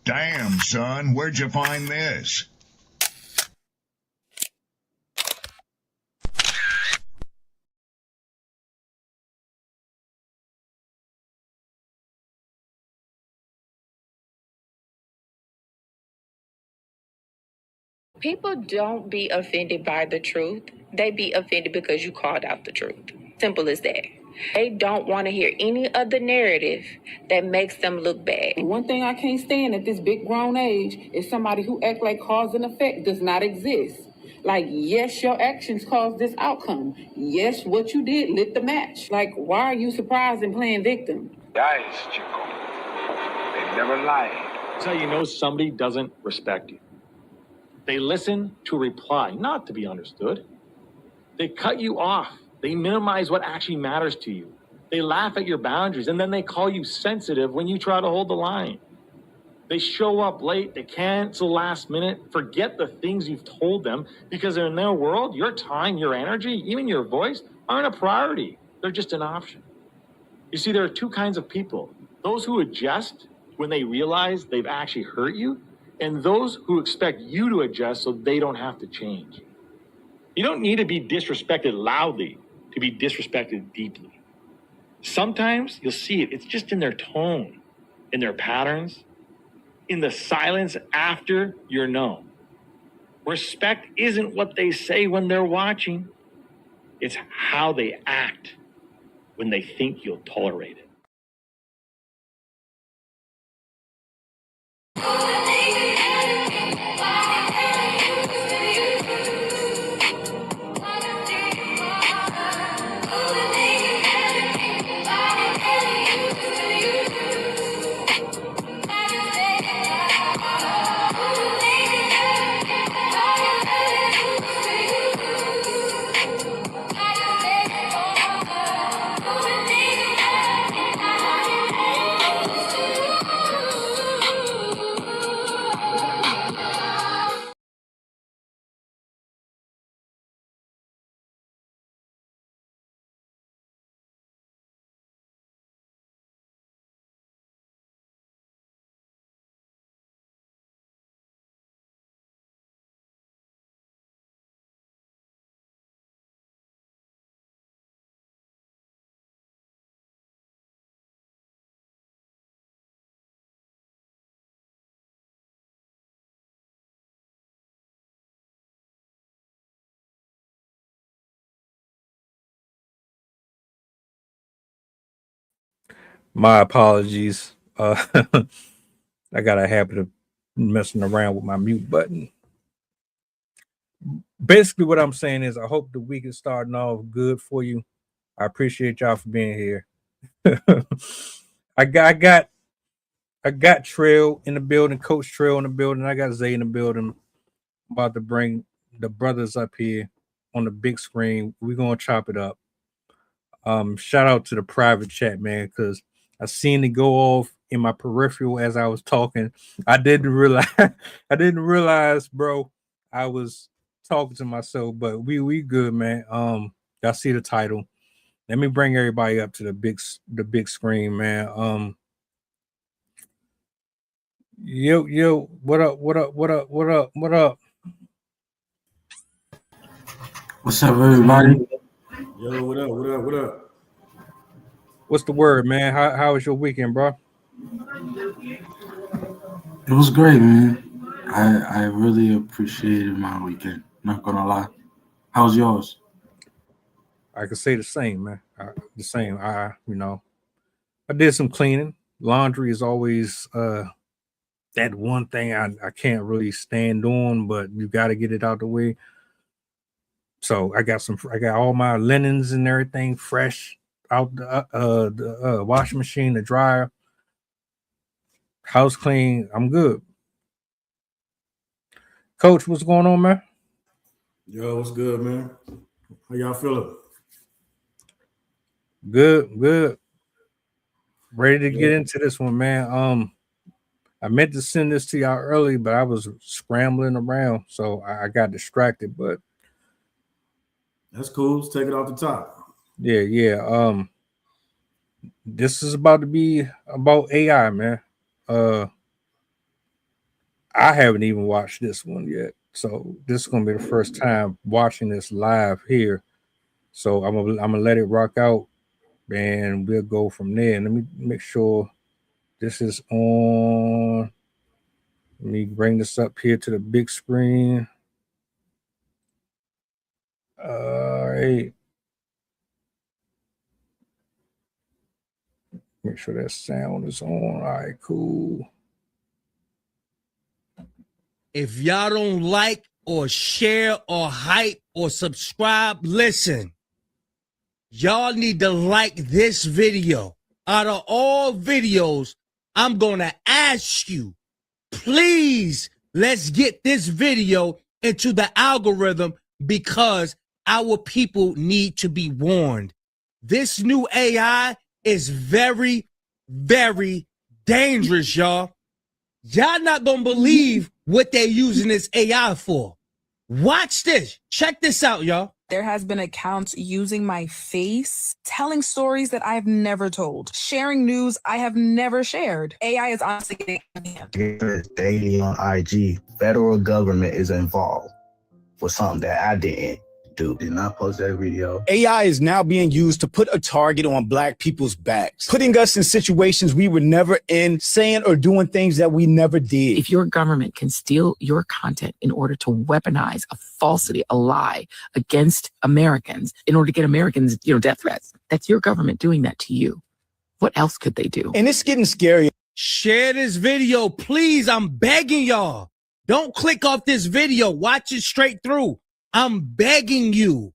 Damn, son, where'd you find this? People don't be offended by the truth. They be offended because you called out the truth. Simple as that. They don't want to hear any other narrative that makes them look bad. One thing I can't stand at this big grown age is somebody who act like cause and effect does not exist. Like, yes, your actions caused this outcome. Yes, what you did lit the match. Like, why are you surprised and playing victim? Guys, Chico, they never lied. That's how you know somebody doesn't respect you. They listen to reply, not to be understood. They cut you off. They minimize what actually matters to you. They laugh at your boundaries, and then they call you sensitive when you try to hold the line. They show up late, they cancel last minute, forget the things you've told them, because in their world, your time, your energy, even your voice aren't a priority. They're just an option. You see, there are two kinds of people. Those who adjust when they realize they've actually hurt you, and those who expect you to adjust so they don't have to change. You don't need to be disrespected loudly to be disrespected deeply. Sometimes you'll see it. It's just in their tone, in their patterns, in the silence after you're known. Respect isn't what they say when they're watching. It's how they act when they think you'll tolerate it. My apologies. I got a habit of messing around with my mute button. Basically, what I'm saying is, I hope the week is starting off good for you. I appreciate y'all for being here. I got Trail in the building, Coach Trail in the building. I got Zay in the building. I'm about to bring the brothers up here on the big screen. We're gonna chop it up. Shout out to the private chat, man, because I seen it go off in my peripheral as I was talking. I didn't realize, bro, I was talking to myself, but we good, man. Y'all see the title. Let me bring everybody up to the big screen, man. Yo, what up? What up? What's up, everybody? Yo, what up? What's the word, man? How was your weekend, bro? It was great, man. I really appreciated my weekend. Not gonna lie. How was yours? I could say the same, man. The same. I did some cleaning. Laundry is always that one thing I can't really stand doing, but you got to get it out the way. So I got all my linens and everything fresh out the washing machine, the dryer, house clean. I'm good. Coach, what's going on, man? Yo, what's good, man? How y'all feeling? Good. Ready to get into this one, man. I meant to send this to y'all early, but I was scrambling around, so I got distracted. But that's cool. Let's take it off the top. Yeah. This is about to be about AI, man. I haven't even watched this one yet. So this is gonna be the first time watching this live here. So I'm gonna let it rock out and we'll go from there. Let me make sure this is on. Let me bring this up here to the big screen. All right. Make sure that sound is on. All right, cool. If y'all don't like or share or hype or subscribe, listen. Y'all need to like this video. Out of all videos, I'm going to ask you, please, let's get this video into the algorithm because our people need to be warned. This new AI is very, very dangerous, y'all. Y'all not gonna believe what they're using this AI for. Watch this. Check this out, y'all. There has been accounts using my face, telling stories that I've never told, sharing news I have never shared. AI is honestly getting out of hand. Daily on IG, federal government is involved for something that I didn't do. Did not post that video. AI is now being used to put a target on Black people's backs, putting us in situations we were never in, saying or doing things that we never did. If your government can steal your content in order to weaponize a falsity, a lie against Americans, in order to get Americans, death threats, that's your government doing that to you. What else could they do? And it's getting scary. Share this video, please. I'm begging y'all. Don't click off this video. Watch it straight through. I'm begging you.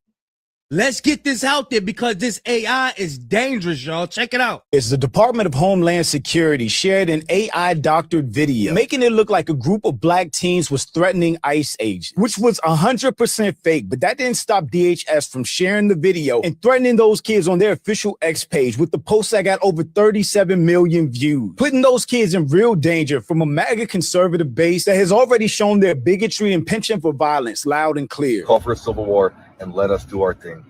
Let's get this out there because this AI is dangerous, y'all. Check it out. It's the Department of Homeland Security shared an AI doctored video, making it look like a group of Black teens was threatening ICE agents, which was 100% fake. But that didn't stop DHS from sharing the video and threatening those kids on their official X page with the post that got over 37 million views, putting those kids in real danger from a MAGA conservative base that has already shown their bigotry and penchant for violence loud and clear. Call for a civil war and let us do our thing.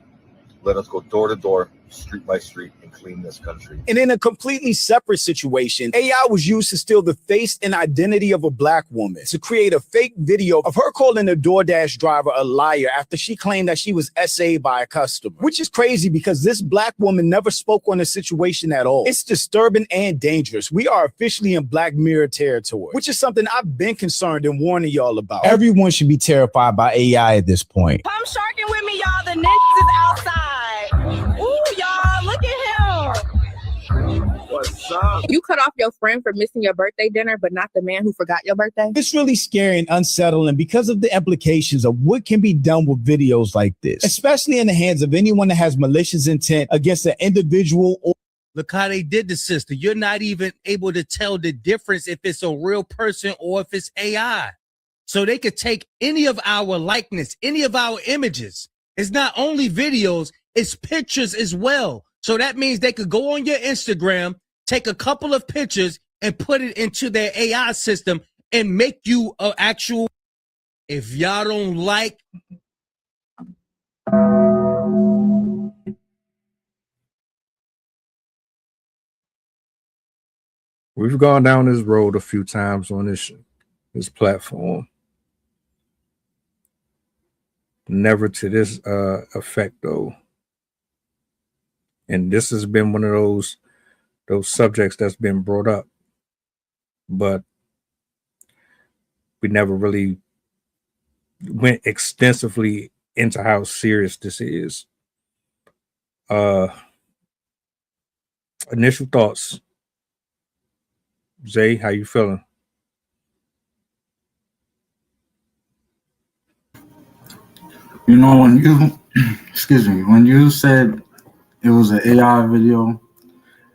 Let us go door to door, street by street, and clean this country. And in a completely separate situation, AI was used to steal the face and identity of a Black woman, to create a fake video of her calling a DoorDash driver a liar after she claimed that she was SA'd by a customer, which is crazy because this Black woman never spoke on the situation at all. It's disturbing and dangerous. We are officially in Black Mirror territory, which is something I've been concerned and warning y'all about. Everyone should be terrified by AI at this point. Come sharking with me, y'all. The ninjas is outside. Ooh, y'all, look at him. What's up? You cut off your friend for missing your birthday dinner, but not the man who forgot your birthday? It's really scary and unsettling because of the implications of what can be done with videos like this, especially in the hands of anyone that has malicious intent against an individual or Look how they did the sister. You're not even able to tell the difference if it's a real person or if it's AI. So they could take any of our likeness, any of our images. It's not only videos, it's pictures as well. So that means they could go on your Instagram, take a couple of pictures and put it into their AI system and make you an actual. If y'all don't like. We've gone down this road a few times on this platform. Never to this effect though. And this has been one of those subjects that's been brought up, but we never really went extensively into how serious this is. Initial thoughts. Zay, how you feeling? When you, excuse me, when you said it was an AI video,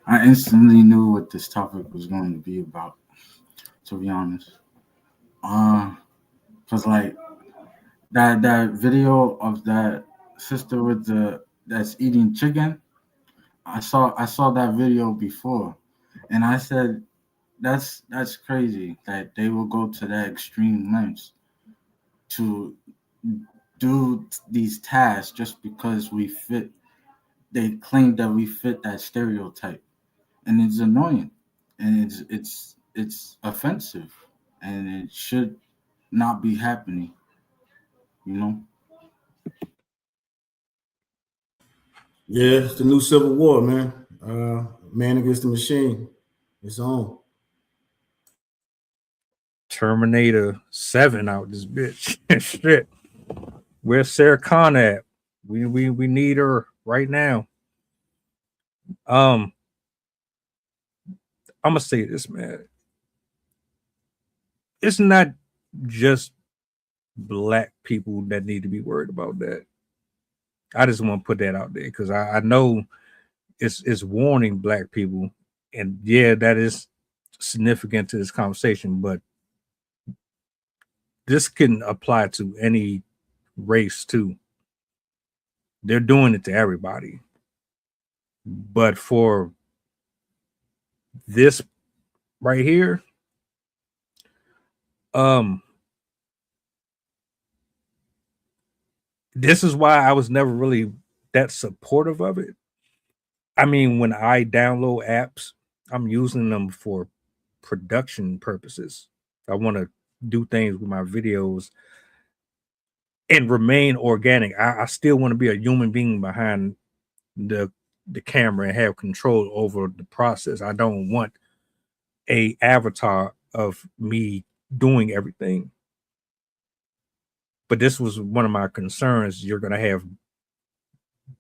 I instantly knew what this topic was going to be about, to be honest. Cause like that video of that sister with that's eating chicken, I saw that video before, and I said, that's crazy that they will go to that extreme lengths to do these tasks just because they claim that we fit that stereotype, and it's annoying and it's offensive. and it should not be happening. You know. Yeah, it's the new Civil War, man. Man against the machine. It's on. Terminator 7 out this bitch. Shit. Where's Sarah Connor at? We need her right now. I'm gonna say this, man. It's not just black people that need to be worried about that. I just want to put that out there because I know it's warning black people, and yeah, that is significant to this conversation, but this can apply to any race too. They're doing it to everybody. But for this right here, this is why I was never really that supportive of it. I mean, when I download apps, I'm using them for production purposes. I want to do things with my videos and remain organic. I still want to be a human being behind the camera and have control over the process. I don't want a avatar of me doing everything. But this was one of my concerns. You're going to have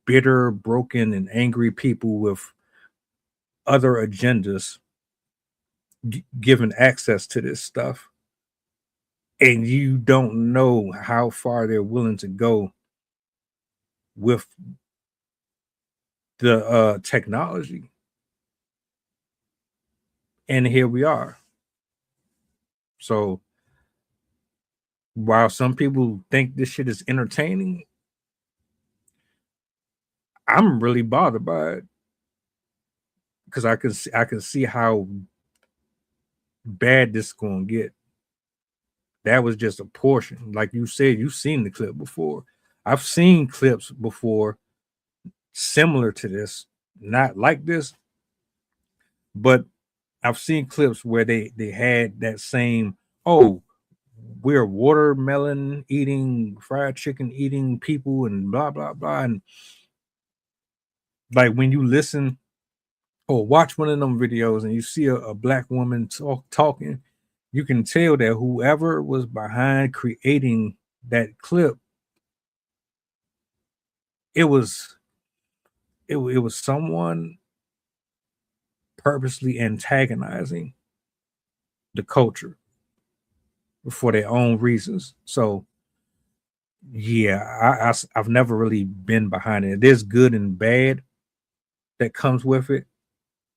bitter, broken, and angry people with other agendas given access to this stuff. And you don't know how far they're willing to go with the technology. And here we are. So while some people think this shit is entertaining, I'm really bothered by it because I can see how bad this is going to get. That was just a portion. Like you said, you've seen the clip before. I've seen clips before similar to this, not like this, but I've seen clips where they had that same, oh, we're watermelon eating, fried chicken eating people, and blah blah blah. And like when you listen or watch one of them videos and you see a black woman talking, you can tell that whoever was behind creating that clip, it was someone purposely antagonizing the culture for their own reasons. So yeah, I've never really been behind it. There's good and bad that comes with it,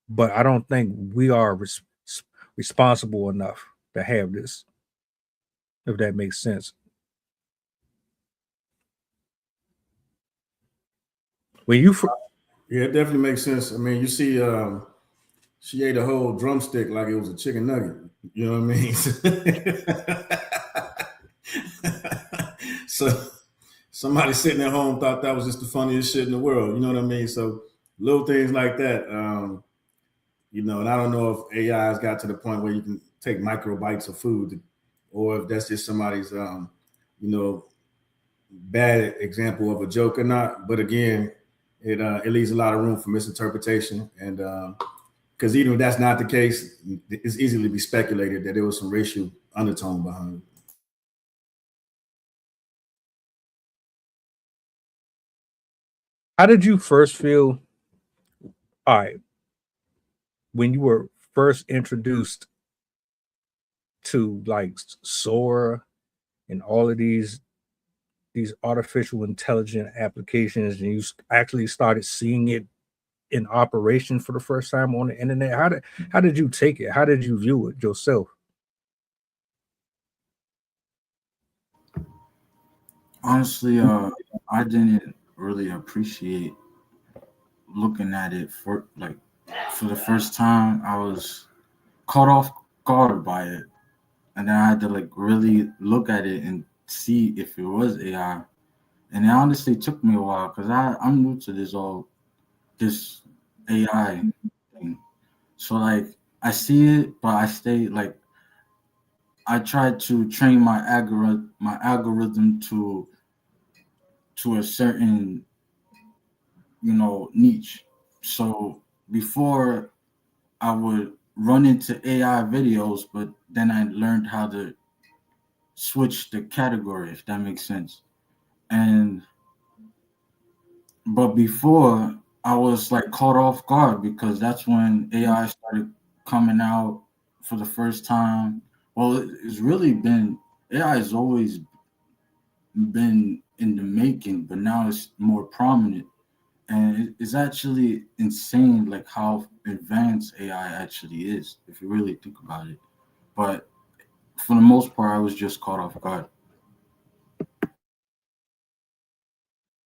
but I don't think we are responsible enough to have this, if that makes sense. When you Yeah, it definitely makes sense. I mean, you see, she ate a whole drumstick like it was a chicken nugget. You know what I mean? So somebody sitting at home thought that was just the funniest shit in the world. You know what I mean? So little things like that. You know, and I don't know if AI has got to the point where you can take micro bites of food, or if that's just somebody's, you know, bad example of a joke or not. But again, it leaves a lot of room for misinterpretation, and because even if that's not the case, it's easily to be speculated that there was some racial undertone behind it. How did you first feel? All right, when you were first introduced to like Sora and all of these artificial intelligent applications, and you actually started seeing it in operation for the first time on the internet, how did you take it? How did you view it yourself? Honestly, I didn't really appreciate looking at it for the first time. I was caught off guard by it, and then I had to like really look at it and see if it was AI. And it honestly took me a while because I'm new to this AI thing. So like I see it, but I stay like I tried to train my algorithm to a certain, niche. So before I would run into AI videos, but then I learned how to switch the category, if that makes sense. And but before I was like caught off guard because that's when AI started coming out for the first time. Well, it's really been AI has always been in the making, but now it's more prominent. And it's actually insane, like how advanced AI actually is, if you really think about it. But for the most part, I was just caught off guard.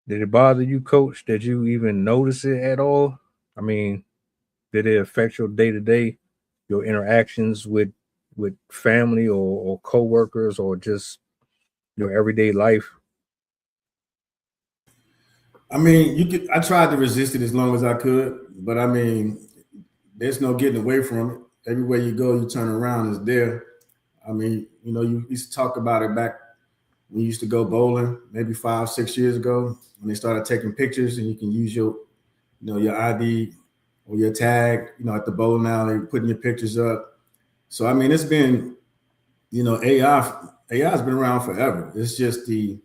Did it bother you, Coach? Did you even notice it at all? I mean, did it affect your day to day, your interactions with family or coworkers, or just your everyday life? I mean, you could. I tried to resist it as long as I could, but I mean, there's no getting away from it. Everywhere you go, you turn around, it's there. I mean, you used to talk about it back when you used to go bowling, maybe 5, 6 years ago, when they started taking pictures and you can use your ID or your tag, at the bowling alley, putting your pictures up. So I mean, it's been, AI has been around forever. It's just the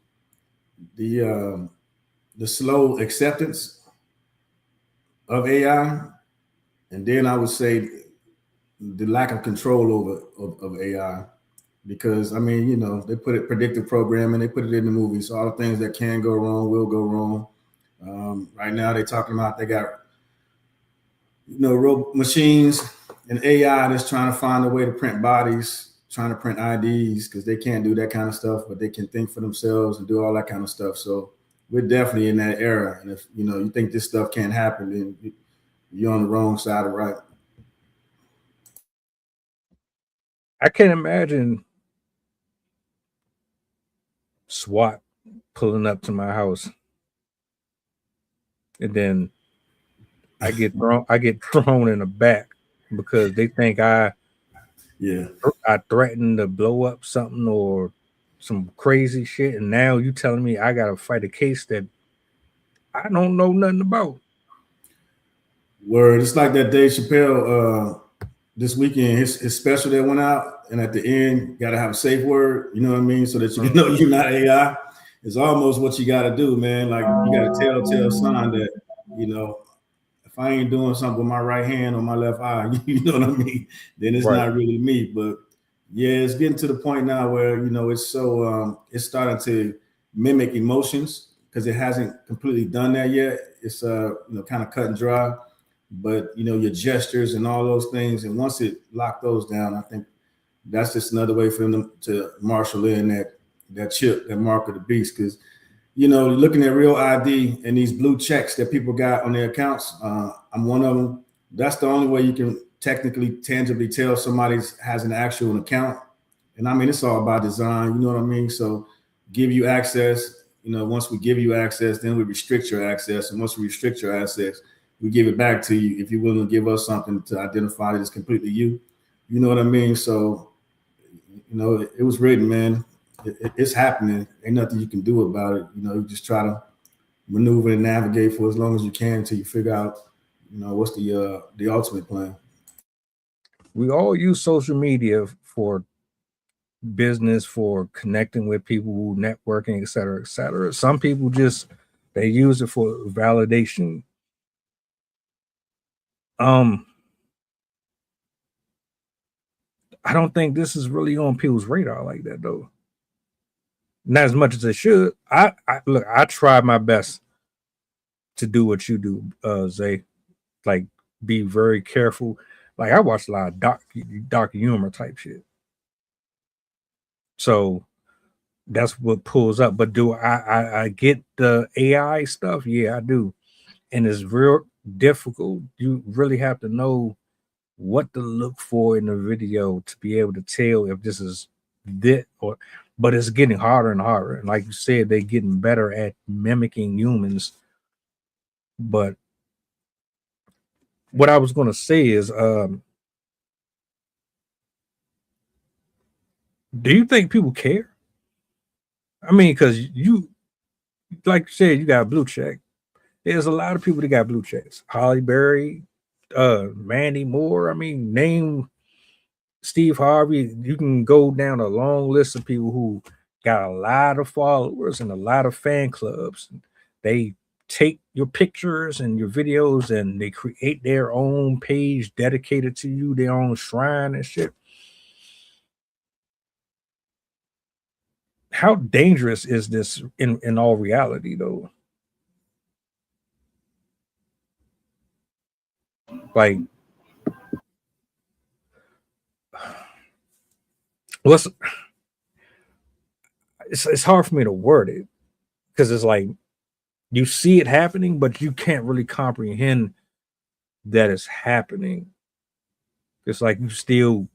the slow acceptance of AI, and then I would say the lack of control of AI. Because I mean, they put it predictive programming, they put it in the movies. So all the things that can go wrong will go wrong. Right now, they're talking about they got machines and AI that's trying to find a way to print bodies, trying to print IDs because they can't do that kind of stuff, but they can think for themselves and do all that kind of stuff. So we're definitely in that era. And if you think this stuff can't happen, then you're on the wrong side of right. I can't imagine SWAT pulling up to my house and then I get thrown in the back because they think I threatened to blow up something or some crazy shit, and now you telling me I gotta fight a case that I don't know nothing about. Word, it's like that Dave Chappelle this weekend, his special that went out, and at the end, got to have a safe word, you know what I mean, so that you know you're not AI. It's almost what you got to do, man. Like you got a telltale sign that, if I ain't doing something with my right hand or my left eye, you know what I mean, then it's not really me. But yeah, it's getting to the point now where it's so it's starting to mimic emotions because it hasn't completely done that yet. It's kind of cut and dry, but your gestures and all those things, and once it locked those down, I think that's just another way for them to marshal in that chip, that mark of the beast. Because looking at real ID and these blue checks that people got on their accounts, I'm one of them. That's the only way you can technically, tangibly tell somebody has an actual account. And I mean, it's all about design, you know what I mean? So give you access, once we give you access, then we restrict your access. And once we restrict your access, we give it back to you if you're willing to give us something to identify that it's completely you. You know what I mean? So, it was written, man. It's happening. Ain't nothing you can do about it. You just try to maneuver and navigate for as long as you can until you figure out, what's the ultimate plan. We all use social media for business, for connecting with people, networking, et cetera, et cetera. Some people they use it for validation. I don't think this is really on people's radar like that, though. Not as much as it should. Look, I try my best to do what you do, Zay. Like, be very careful. Like, I watch a lot of dark humor type shit. So that's what pulls up. But do I get the AI stuff? Yeah, I do. And it's real difficult. You really have to know what to look for in the video to be able to tell if this is this or, but it's getting harder and harder. And like you said, they're getting better at mimicking humans. But what I was going to say is Do you think people care? I mean, because you, like you said, you got a blue check. There's a lot of people that got blue checks. Holly Berry, Mandy Moore. I mean, name Steve Harvey. You can go down a long list of people who got a lot of followers and a lot of fan clubs. They take your pictures and your videos and they create their own page dedicated to you, their own shrine and shit. How dangerous is this in all reality though? Like, what's it's hard for me to word it because it's like you see it happening, but you can't really comprehend that it's happening. It's like you still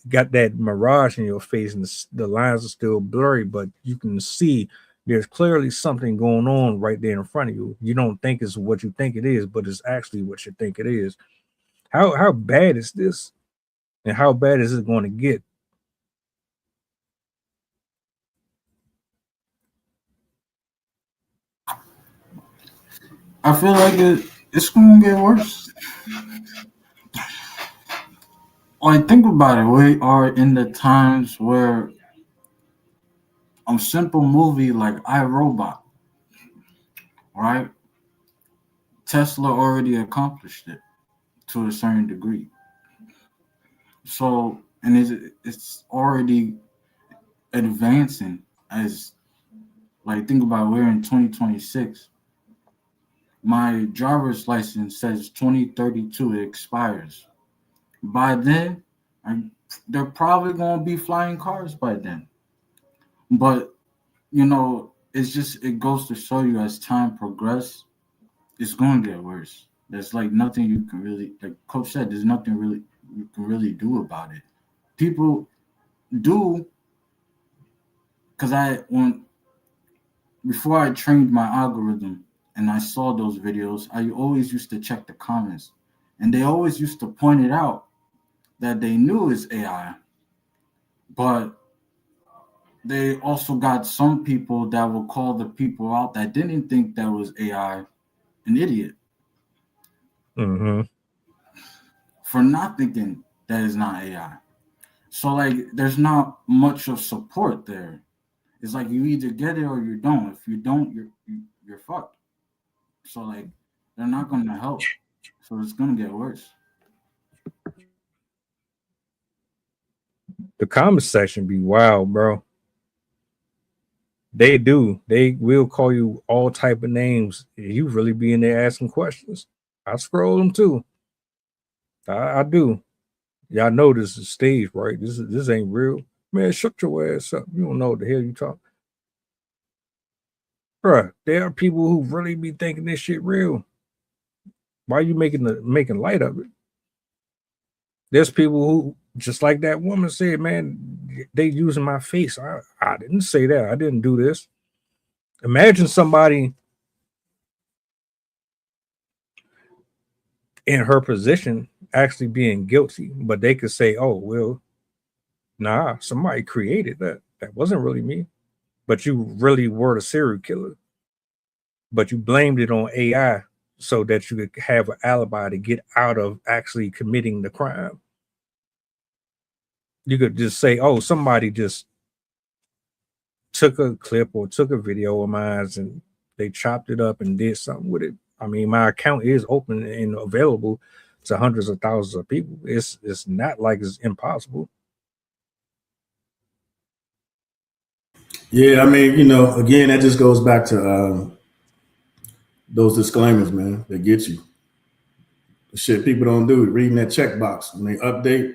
got that mirage in your face, and the lines are still blurry, but you can see there's clearly something going on right there in front of you. You don't think it's what you think it is, but it's actually what you think it is. How bad is this, and how bad is it going to get? I feel like it's gonna get worse. Like, think about it. We are in the times where a simple movie like iRobot, right? Tesla already accomplished it to a certain degree. So, and it's already advancing as, like, think about it, we're in 2026. My driver's license says 2032 it expires. By then, they're probably going to be flying cars by then. But, it goes to show you as time progresses, it's going to get worse. There's like nothing you can really, like Coach said, there's nothing really you can really do about it. People do, because before I trained my algorithm and I saw those videos, I always used to check the comments, and they always used to point it out that they knew it's AI, but they also got some people that will call the people out that didn't think that was AI an idiot for not thinking that is not AI. So like, there's not much of support there. It's like you either get it or you don't. If you don't, you're fucked. So like, they're not going to help. So it's going to get worse. The comment section be wild, bro. They do. They will call you all type of names. You really be in there asking questions. I scroll them too. I do. Y'all know this is stage, right? This ain't real. Man, shut your ass up. You don't know what the hell you talk. Bruh, there are people who really be thinking this shit real. Why are you making light of it? There's people who, just like that woman said, man, they using my face. I didn't say that. I didn't do this. Imagine somebody in her position actually being guilty, but they could say, oh, well, nah, somebody created that. That wasn't really me. But you really were the serial killer. But you blamed it on AI so that you could have an alibi to get out of actually committing the crime. You could just say, oh, somebody just took a clip or took a video of mine and they chopped it up and did something with it. I mean, my account is open and available to hundreds of thousands of people. It's not like it's impossible. Yeah, I mean, again, that just goes back to those disclaimers, man, that get you. The shit people don't do, reading that checkbox when they update,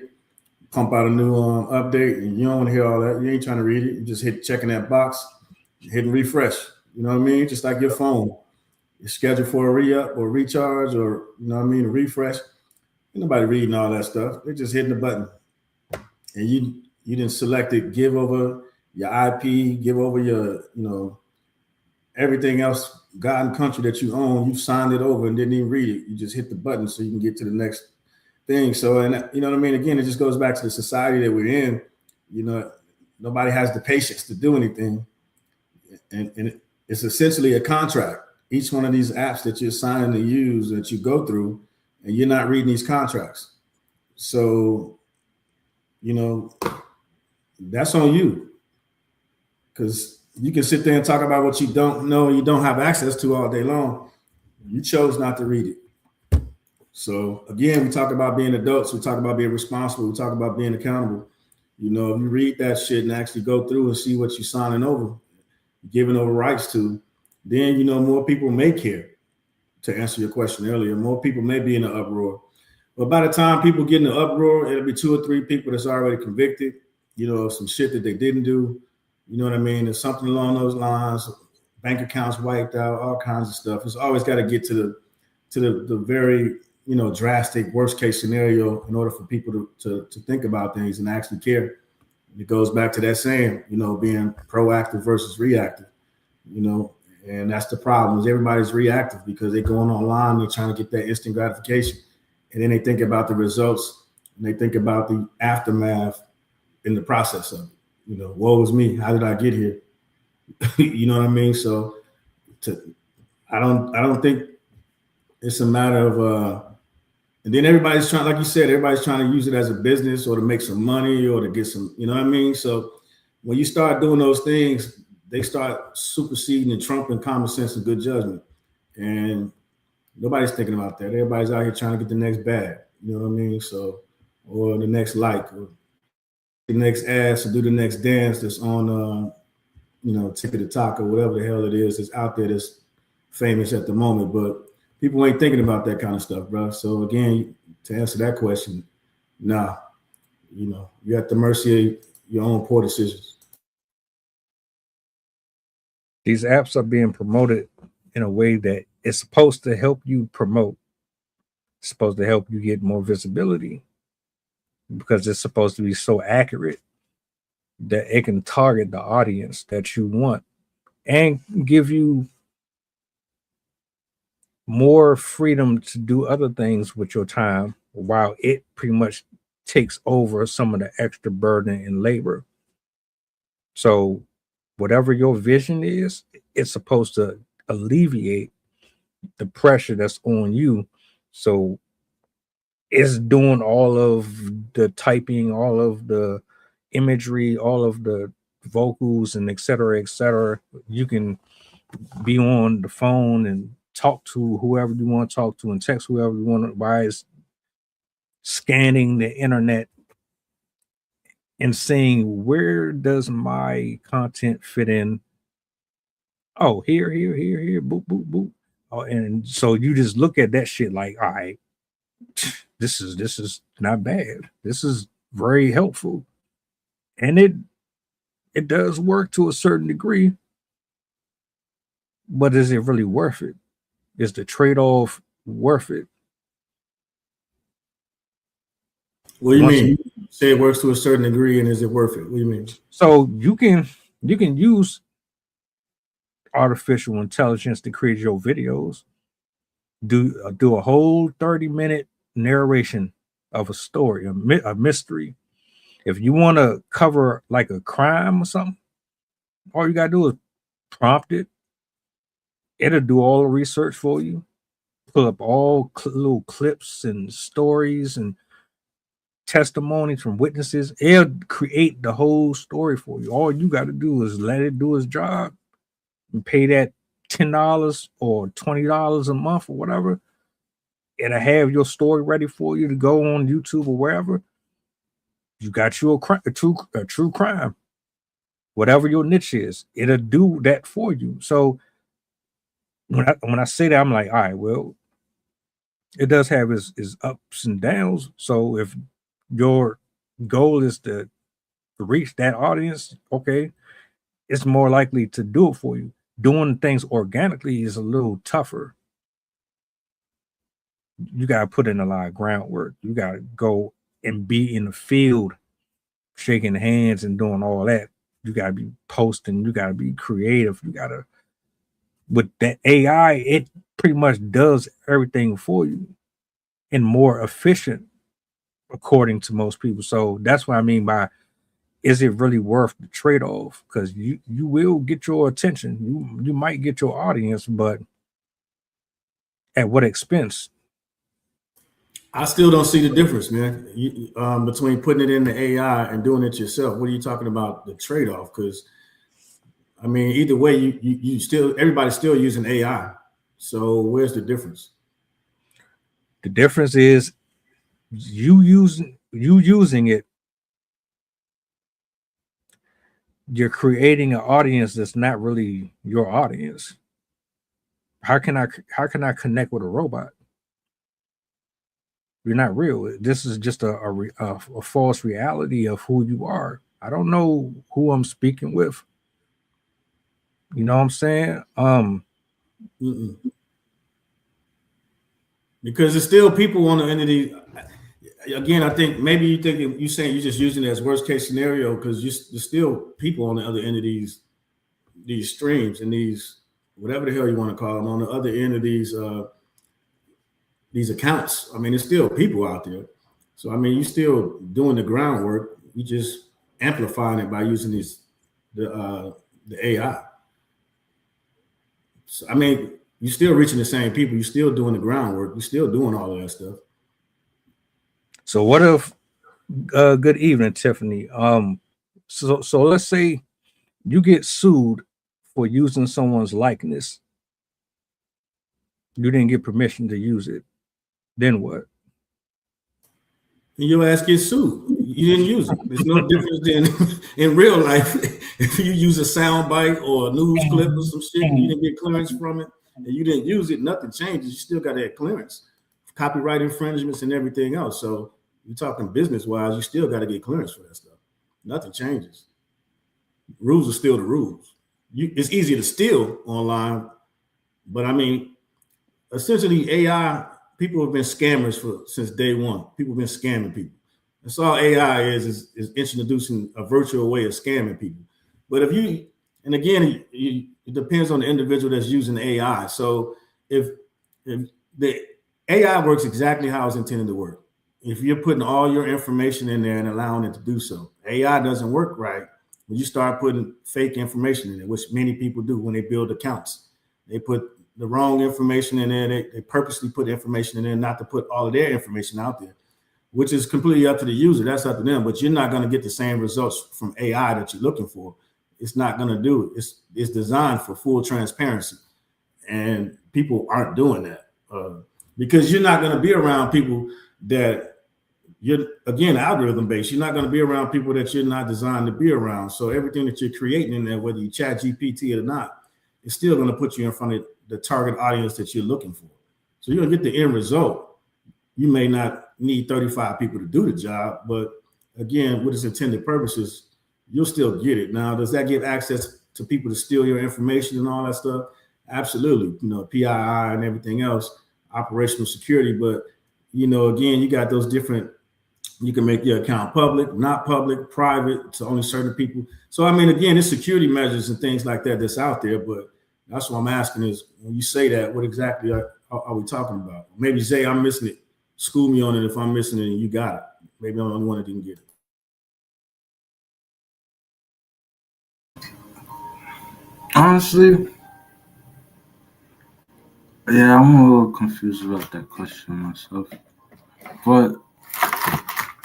pump out a new update, and you don't want to hear all that. You ain't trying to read it. You just hit checking that box, hitting refresh. You know what I mean? Just like your phone. You're scheduled for a re-up or recharge or, a refresh. Ain't nobody reading all that stuff. They're just hitting the button. And you didn't select it, give over your IP, give over your, everything else, God and country that you own, you signed it over and didn't even read it. You just hit the button so you can get to the next thing. So, and you know what I mean? Again, it just goes back to the society that we're in. nobody has the patience to do anything. And it's essentially a contract. Each one of these apps that you're signing to use, that you go through, and you're not reading these contracts. So, you know, that's on you. Because you can sit there and talk about what you don't know, you don't have access to all day long. You chose not to read it. So again, we talk about being adults, we talk about being responsible, we talk about being accountable. You know, if you read that shit and actually go through and see what you're signing over, giving over rights to, then, you know, more people may care. To answer your question earlier, more people may be in an uproar. But by the time people get in the uproar, it'll be 2 or 3 people that's already convicted, you know, some shit that they didn't do. You know what I mean? There's something along those lines, bank accounts wiped out, all kinds of stuff. It's always got to get to the very, you know, drastic worst case scenario in order for people to think about things and actually care. It goes back to that saying, you know, being proactive versus reactive, you know, and that's the problem is everybody's reactive because they're going online, they're trying to get that instant gratification. And then they think about the results and they think about the aftermath in the process of it. You know, woe is me. How did I get here? You know what I mean? So I don't think it's a matter of and then everybody's trying, like you said, everybody's trying to use it as a business or to make some money or to get some, you know what I mean? So when you start doing those things, they start superseding and trumping common sense and good judgment. And nobody's thinking about that. Everybody's out here trying to get the next bag, you know what I mean? So, or the next like, or the next ass, or do the next dance that's on, you know, TikTok or whatever the hell it is that's out there that's famous at the moment. But people ain't thinking about that kind of stuff, bro. So again, to answer that question, nah, you know, you're at the mercy of your own poor decisions. These apps are being promoted in a way that it's supposed to help you promote. It's supposed to help you get more visibility because it's supposed to be so accurate that it can target the audience that you want and give you more freedom to do other things with your time while it pretty much takes over some of the extra burden and labor. So whatever your vision is, it's supposed to alleviate the pressure that's on you. So it's doing all of the typing, all of the imagery, all of the vocals, and et cetera, et cetera. You can be on the phone and talk to whoever you want to talk to and text whoever you want to, while it's scanning the internet and saying, where does my content fit in? Oh, here, boop, boop, boop. Oh, and so you just look at that shit like, all right, this is not bad. This is very helpful. And it does work to a certain degree, but is it really worth it? Is the trade-off worth it? What do you mean? You say it works to a certain degree, and is it worth it? What do you mean? So you can use artificial intelligence to create your videos. Do a whole 30-minute narration of a story, a mystery. If you want to cover like a crime or something, all you gotta do is prompt it. It'll do all the research for you. Pull up all little clips and stories and testimonies from witnesses. It'll create the whole story for you. All you got to do is let it do its job and pay that $10 or $20 a month or whatever. It'll have your story ready for you to go on YouTube or wherever. You got you a true crime, whatever your niche is. It'll do that for you. So when I say that, I'm like, all right, well, it does have its ups and downs. So if your goal is to reach that audience, okay, it's more likely to do it for you. Doing things organically is a little tougher. You got to put in a lot of groundwork. You got to go and be in the field, shaking hands and doing all that. You got to be posting. You got to be creative. You got to, with that AI, it pretty much does everything for you and more efficient, according to most people. So that's what I mean by is it really worth the trade-off? Because you will get your attention, you might get your audience, but at what expense? I still don't see the difference, man, between putting it in the AI and doing it yourself. What are you talking about, the trade-off? Because I mean, either way, you still, everybody's still using AI. So where's the difference? The difference is you using it. You're creating an audience that's not really your audience. How can I connect with a robot? You're not real. This is just a false reality of who you are. I don't know who I'm speaking with. You know what I'm saying? Mm-mm. Because there's still people on the end of these. Again, I think maybe you're saying you're just using it as worst case scenario because there's still people on the other end of these streams and these whatever the hell you want to call them on the other end of these accounts. I mean, there's still people out there. So I mean, you're still doing the groundwork. You just amplifying it by using the AI. So, I mean, you're still reaching the same people. You're still doing the groundwork. You're still doing all of that stuff. So what if? Good evening, Tiffany. So let's say you get sued for using someone's likeness. You didn't get permission to use it. Then what? Your ass gets sued. You didn't use it. There's no difference than in real life. If you use a sound bite or a news clip or some shit, and you didn't get clearance from it, and you didn't use it, nothing changes. You still got to have clearance, copyright infringements, and everything else. So you're talking business wise, you still got to get clearance for that stuff. Nothing changes. Rules are still the rules. It's easy to steal online, but I mean, essentially AI. People have been scammers since day one. People have been scamming people. That's all AI is introducing a virtual way of scamming people. But and again, it depends on the individual that's using AI. So if the AI works exactly how it's intended to work, if you're putting all your information in there and allowing it to do so, AI doesn't work right when you start putting fake information in it, which many people do when they build accounts. They put the wrong information in there. They purposely put information in there not to put all of their information out there, which is completely up to the user. That's up to them. But you're not going to get the same results from AI that you're looking for. It's not going to do it. It's designed for full transparency, and people aren't doing that because you're not going to be around people that you're, again, algorithm based. You're not going to be around people that you're not designed to be around. So everything that you're creating in there, whether you chat GPT it or not, it's still going to put you in front of the target audience that you're looking for. So you're going to get the end result. You may not need 35 people to do the job, but again, with its intended purposes, you'll still get it. Now, does that give access to people to steal your information and all that stuff? Absolutely. You know, PII and everything else, operational security. But, you know, again, you got those different, you can make your account public, not public, private to only certain people. So, I mean, again, it's security measures and things like that that's out there. But that's what I'm asking is when you say that, what exactly are we talking about? Maybe Zay, I'm missing it. School me on it if I'm missing it and you got it. Maybe I'm the only one that didn't get it. Honestly, yeah, I'm a little confused about that question myself. But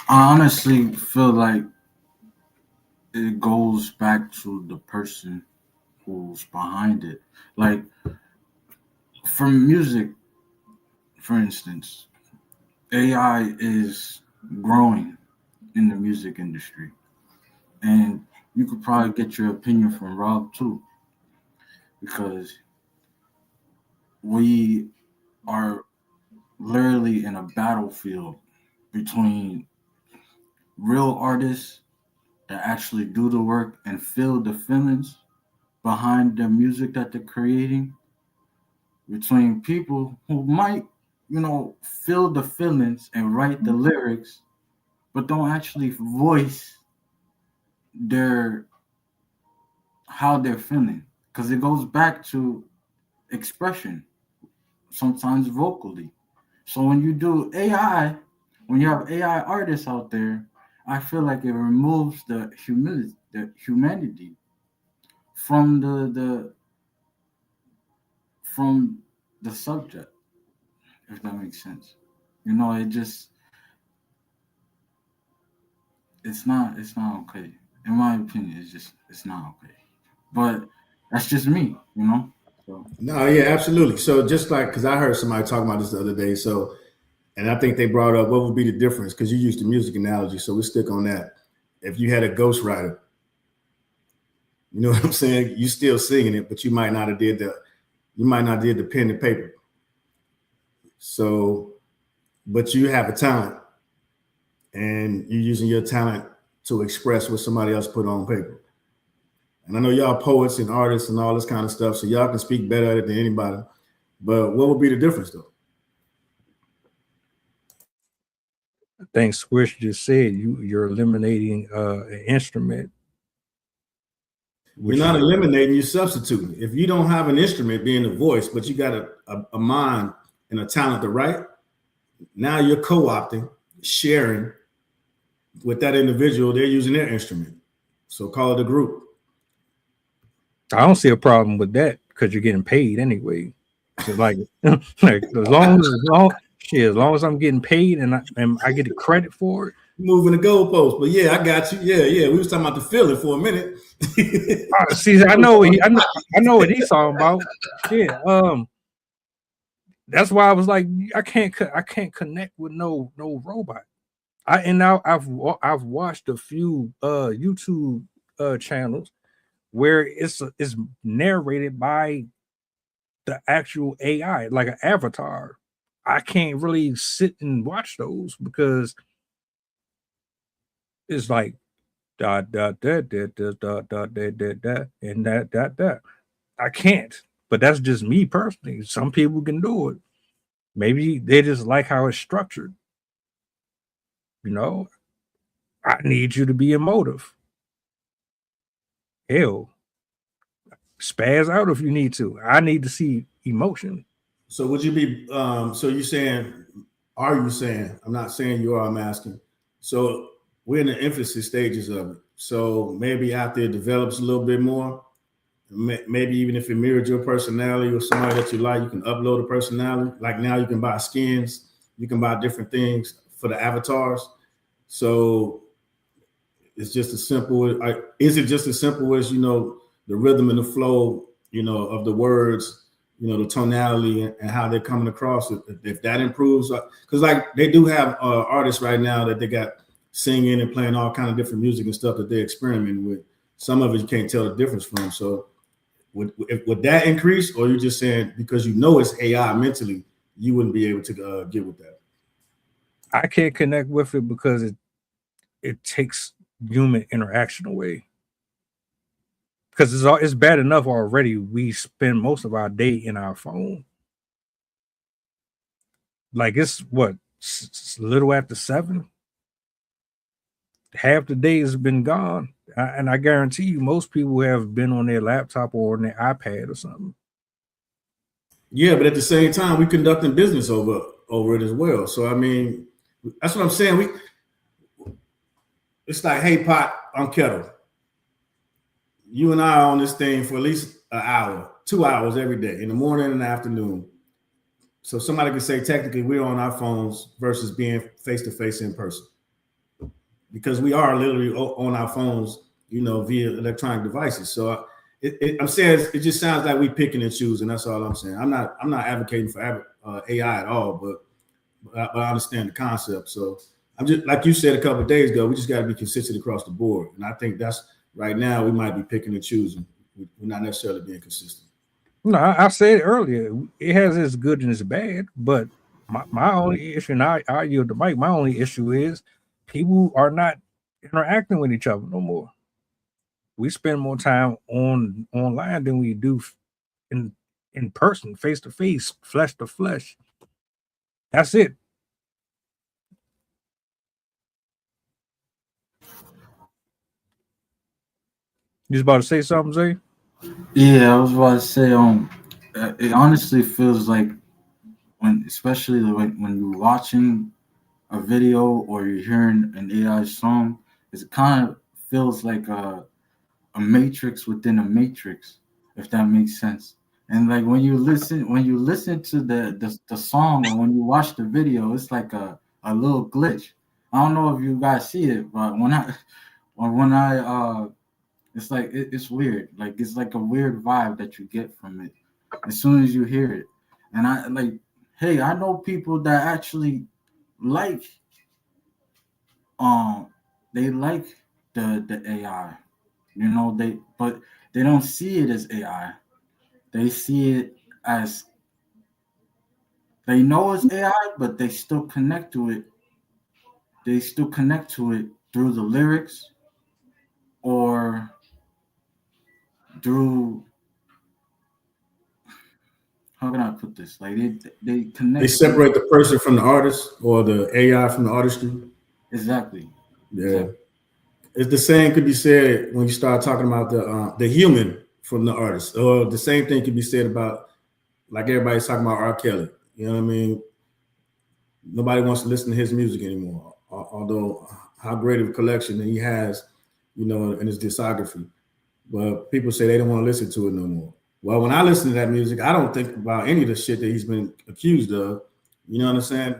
I honestly feel like it goes back to the person who's behind it. Like, for music, for instance, AI is growing in the music industry. And you could probably get your opinion from Rob too, because we are literally in a battlefield between real artists that actually do the work and feel the feelings behind the music that they're creating, between people who might, feel the feelings and write the lyrics, but don't actually voice their how they're feeling. Because it goes back to expression, sometimes vocally. So when you do AI, when you have AI artists out there, I feel like it removes the humanity from the subject, if that makes sense. You know, it's not okay. In my opinion, it's not okay. But that's just me, you know. So No, yeah, absolutely. So just like, because I heard somebody talking about this the other day. So, and I think they brought up what would be the difference, because you used the music analogy. So we stick on that. If you had a ghostwriter, you know what I'm saying? You still singing it, but you might not have did the pen and paper. So, but you have a talent, and you're using your talent to express what somebody else put on paper. And I know y'all poets and artists and all this kind of stuff, so y'all can speak better at it than anybody. But what would be the difference, though? I think Squish just said you're eliminating an instrument. You're not eliminating, you're substituting. If you don't have an instrument being the voice, but you got a mind and a talent to write, now you're co-opting, sharing with that individual. They're using their instrument. So call it a group. I don't see a problem with that because you're getting paid anyway. So like as long as I'm getting paid and I get the credit for it. Moving the goalpost, but yeah, I got you. Yeah. We was talking about the feeling for a minute. See, I know what he's talking about. Yeah. That's why I was like, I can't connect with no robot. I've watched a few YouTube channels where it's narrated by the actual AI, like an avatar. I can't really sit and watch those because it's like dot dot dot dot dot dot dot dot and that. I can't. But that's just me personally. Some people can do it. Maybe they just like how it's structured. You know, I need you to be emotive. Hell, spaz out if you need to. I need to see emotion. So would you be so you saying, are you saying, I'm not saying you are, I'm asking. So we're in the infancy stages of it. So maybe after it develops a little bit more, maybe even if it mirrored your personality or somebody that you like, you can upload a personality. Like now you can buy skins, you can buy different things for the avatars. So it's just as simple. Is it just as simple as, you know, the rhythm and the flow, you know, of the words, you know, the tonality and how they're coming across? If that improves, because like they do have artists right now that they got singing and playing all kind of different music and stuff that they're experimenting with. Some of it you can't tell the difference from. So would that increase, or you just saying because you know it's AI mentally, you wouldn't be able to get with that? I can't connect with it because it takes human interaction away. Because it's bad enough already. We spend most of our day in our phone. Like it's what, a little after 7. Half the day has been gone, and I guarantee you, most people have been on their laptop or on their iPad or something. Yeah, but at the same time, we conducting business over it as well. So I mean, that's what I'm saying. It's like, hey, pot on kettle. You and I are on this thing for at least an hour, 2 hours every day, in the morning and the afternoon. So somebody could say technically we're on our phones versus being face to face in person, because we are literally on our phones, you know, via electronic devices. So I'm saying it just sounds like we picking and choosing. That's all I'm saying. I'm not advocating for AI at all, but I understand the concept. So I'm just, like you said a couple of days ago, we just got to be consistent across the board. And I think that's right now we might be picking and choosing. We're not necessarily being consistent. No, I said earlier, it has its good and its bad, but my only issue, and I yield the mic, my only issue is people are not interacting with each other no more. We spend more time online than we do in person, face to face, flesh to flesh. That's it. You was about to say something, Zay? yeah, I was about to say, it honestly feels like especially when you're watching a video or you're hearing an AI song, it kind of feels like a matrix within a matrix, if that makes sense. And like when you listen to the song or when you watch the video, it's like a little glitch. I don't know if you guys see it, but when I it's like it's weird. Like it's like a weird vibe that you get from it as soon as you hear it. And I like, hey, I know people that actually like they like the AI. You know, but they don't see it as AI. They see it as they know it's AI, but they still connect to it. They still connect to it through the lyrics or through how can I put this? Like they They connect to separate the person from the artist or the AI from the artistry. exactly. Yeah. Exactly. It's the same could be said when you start talking about the human from the artist, or the same thing could be said about, like, everybody's talking about R. Kelly. You know what I mean? Nobody wants to listen to his music anymore, although how great of a collection he has, you know, in his discography. But people say they don't want to listen to it no more. Well, when I listen to that music, I don't think about any of the shit that he's been accused of. You know what I'm saying?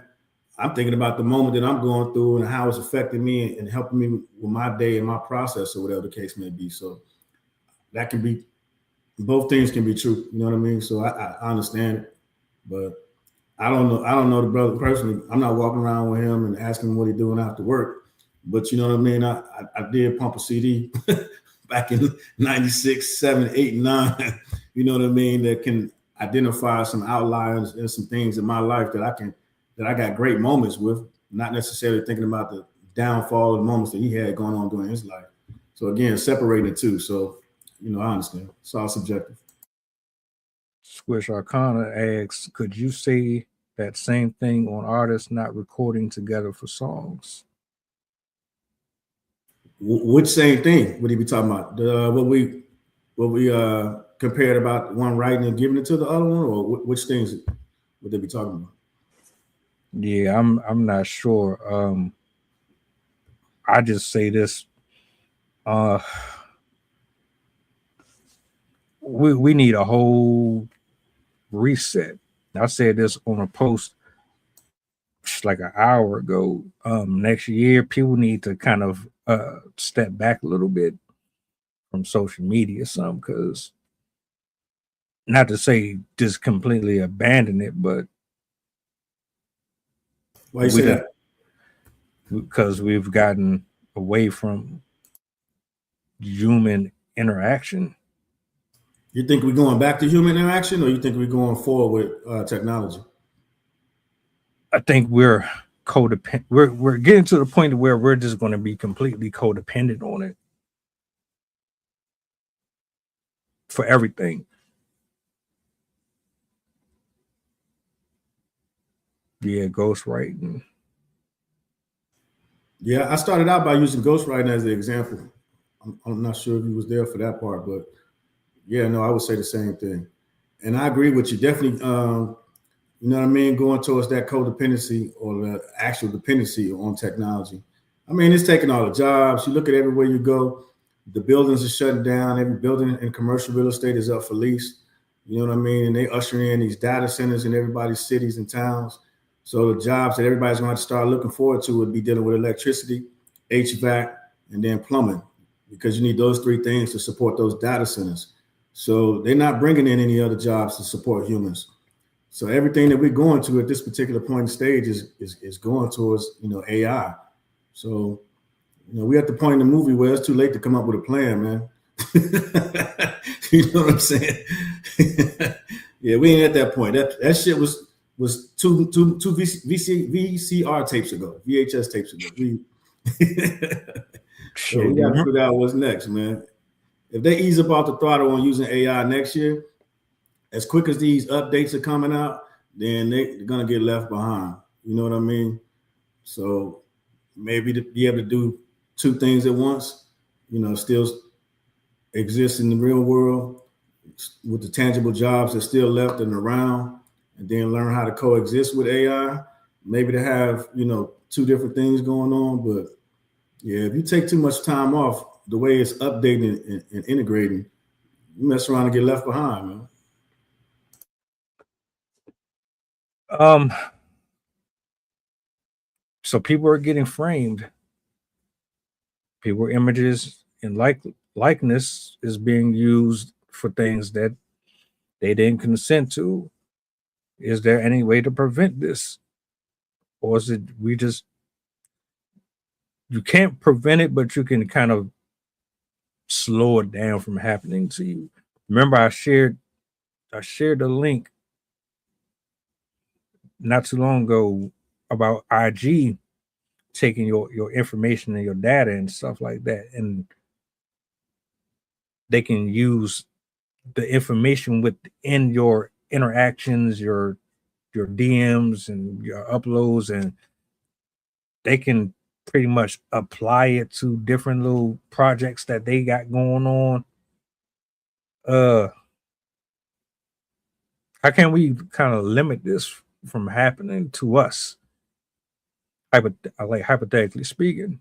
I'm thinking about the moment that I'm going through and how it's affecting me and helping me with my day and my process or whatever the case may be. So that can be, both things can be true. You know what I mean? So I understand it, but I don't know. I don't know the brother personally. I'm not walking around with him and asking him what he's doing after work. But you know what I mean? I did pump a CD back in 96, 7, 8, 9. You know what I mean? That can identify some outliers and some things in my life that I got great moments with, not necessarily thinking about the downfall of the moments that he had going on during his life. So again, separating the two. So, you know, I understand. It's all subjective. Squish Arcana asks, could you say that same thing on artists not recording together for songs? Which same thing would he be talking about? What we compared about one writing and giving it to the other one, or which things would they be talking about? Yeah, I'm not sure. I just say this. We need a whole reset. I said this on a post like an hour ago. Next year, people need to kind of step back a little bit from social media, because not to say just completely abandon it, but Why you say that? Because we've gotten away from human interaction. You think we're going back to human interaction, or you think we're going forward with technology? I think we're codependent. We're getting to the point where we're just going to be completely codependent on it for everything. Yeah, ghostwriting. Yeah, I started out by using ghostwriting as an example. I'm not sure if you was there for that part, but yeah, no, I would say the same thing. And I agree with you. Definitely, you know what I mean? Going towards that codependency or the actual dependency on technology. I mean, it's taking all the jobs. You look at everywhere you go, the buildings are shutting down. Every building in commercial real estate is up for lease. You know what I mean? And they ushering in these data centers in everybody's cities and towns. So the jobs that everybody's going to start looking forward to would be dealing with electricity, HVAC, and then plumbing, because you need those three things to support those data centers. So they're not bringing in any other jobs to support humans. So everything that we're going to at this particular point in stage is going towards, you know, AI. So, you know, we're at the point in the movie where it's too late to come up with a plan, man. You know what I'm saying? Yeah, we ain't at that point. That shit was two VCR tapes ago, VHS tapes ago. So we got to figure out what's next, man. If they ease up off the throttle on using AI next year, as quick as these updates are coming out, then they're gonna get left behind. You know what I mean? So maybe to be able to do two things at once, you know, still exist in the real world with the tangible jobs that still left and around, and then learn how to coexist with AI. maybe to have, you know, two different things going on. But yeah, if you take too much time off, the way it's updating and integrating, you mess around and get left behind, man. So people are getting framed. People images and likeness is being used for things that they didn't consent to. Is there any way to prevent this? Or is it you can't prevent it, but you can kind of slow it down from happening to you. Remember, I shared a link not too long ago about IG taking your information and your data and stuff like that, and they can use the information within your interactions, your DMs and your uploads, and they can pretty much apply it to different little projects that they got going on. How can we kind of limit this from happening to us? Hypothetically speaking.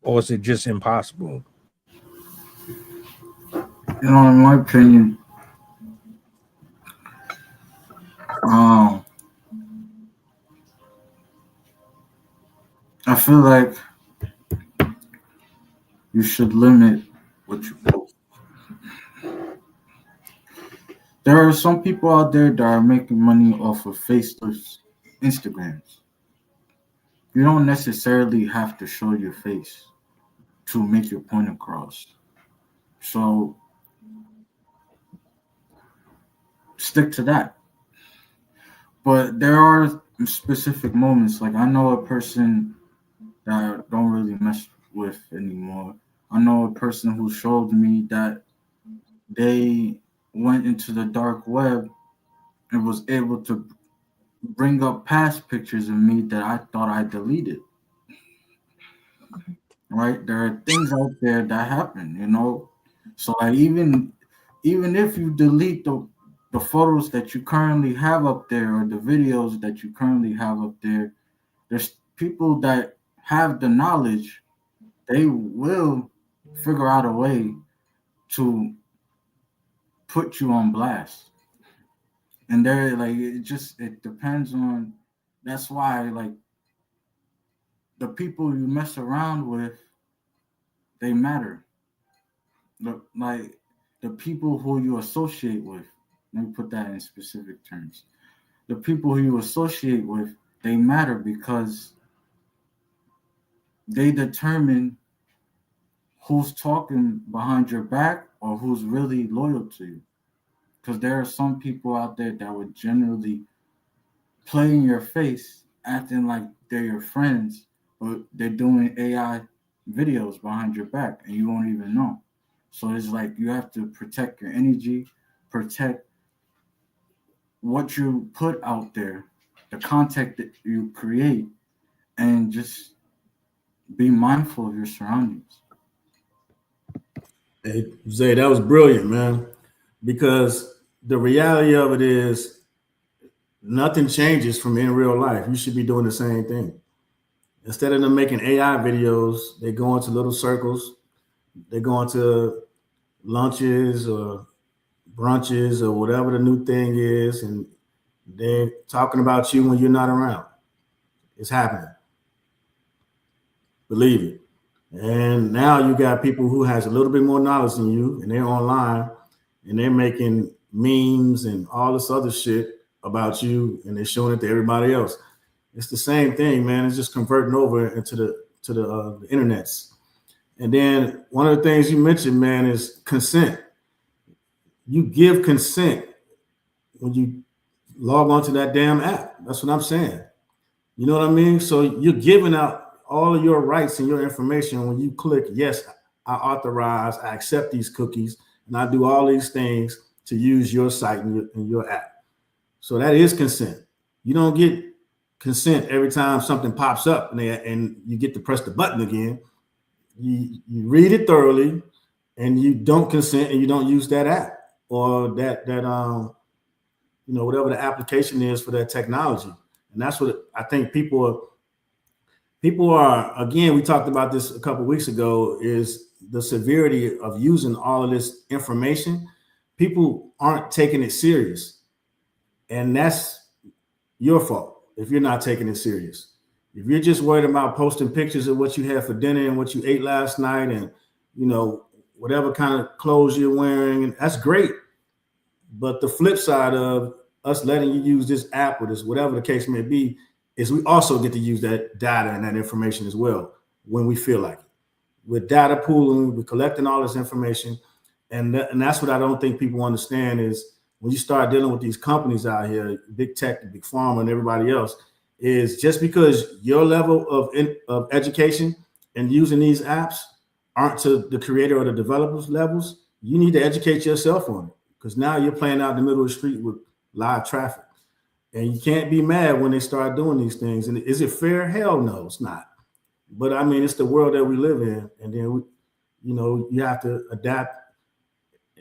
Or is it just impossible? You know, in my opinion, I feel like you should limit what you post. There are some people out there that are making money off of Facebook's Instagrams. You don't necessarily have to show your face to make your point across. So stick to that. But there are specific moments. Like, I know a person that I don't really mess with anymore. I know a person who showed me that they went into the dark web and was able to bring up past pictures of me that I thought I deleted. Right? There are things out there that happen, you know. So like even if you delete the photos that you currently have up there or the videos that you currently have up there, there's people that have the knowledge, they will figure out a way to put you on blast. And they're like, it depends on, that's why like the people you mess around with, they matter. Like the people who you associate with, let me put that in specific terms. The people who you associate with, they matter because they determine who's talking behind your back or who's really loyal to you. Because there are some people out there that would generally play in your face, acting like they're your friends, but they're doing AI videos behind your back and you won't even know. So it's like you have to protect your energy, protect what you put out there, the content that you create, and just be mindful of your surroundings. Hey, Zay, that was brilliant, man. Because the reality of it is nothing changes from in real life. You should be doing the same thing. Instead of them making AI videos, they go into little circles. They go into lunches or brunches or whatever the new thing is, and they're talking about you when you're not around. It's happening. Believe it. And now you got people who has a little bit more knowledge than you, and they're online, and they're making memes and all this other shit about you, and they're showing it to everybody else. It's the same thing, man. It's just converting over into the internets. And then one of the things you mentioned, man, is consent. You give consent when you log onto that damn app. That's what I'm saying. You know what I mean? So you're giving out all of your rights and your information when you click, yes, I authorize, I accept these cookies, and I do all these things to use your site and your app. So that is consent. You don't get consent every time something pops up and you get to press the button again. You read it thoroughly, and you don't consent, and you don't use that app or that whatever the application is for that technology. And that's what I think people are, again, we talked about this a couple of weeks ago, is the severity of using all of this information. People aren't taking it serious. And that's your fault if you're not taking it serious. If you're just worried about posting pictures of what you had for dinner and what you ate last night and, whatever kind of clothes you're wearing, that's great. But the flip side of us letting you use this app or this, whatever the case may be, is we also get to use that data and that information as well when we feel like it. With data pooling, we're collecting all this information. And that's what I don't think people understand is when you start dealing with these companies out here, big tech, big pharma, and everybody else, is just because your level of education and using these apps aren't to the creator or the developers levels, you need to educate yourself on it, because now you're playing out in the middle of the street with live traffic. And you can't be mad when they start doing these things. And is it fair? Hell no, it's not. But I mean, it's the world that we live in. And then, you have to adapt,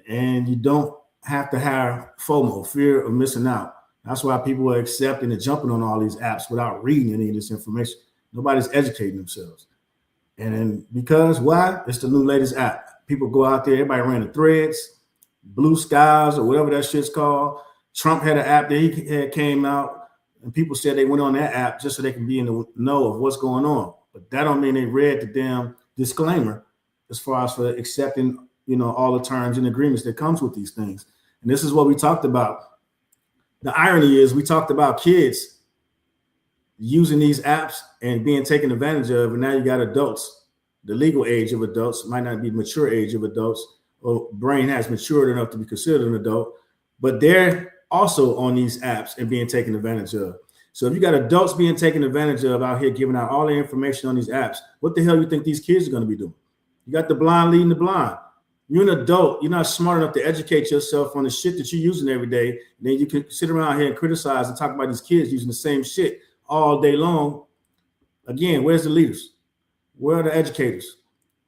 and you don't have to have FOMO, fear of missing out. That's why people are accepting and jumping on all these apps without reading any of this information. Nobody's educating themselves. And because why? It's the new latest app. People go out there, everybody ran the Threads, Blue Skies, or whatever that shit's called. Trump had an app that he had came out, and people said they went on that app just so they can be in the know of what's going on. But that don't mean they read the damn disclaimer as far as for accepting, all the terms and agreements that comes with these things. And this is what we talked about. The irony is we talked about kids using these apps and being taken advantage of, and now you got adults. The legal age of adults might not be mature age of adults, or brain has matured enough to be considered an adult, but they're also on these apps and being taken advantage of. So if you got adults being taken advantage of out here giving out all the information on these apps, what the hell you think these kids are going to be doing? You got the blind leading the blind. You're an adult. You're not smart enough to educate yourself on the shit that you're using every day. And then you can sit around here and criticize and talk about these kids using the same shit all day long. Again, where's the leaders? Where are the educators?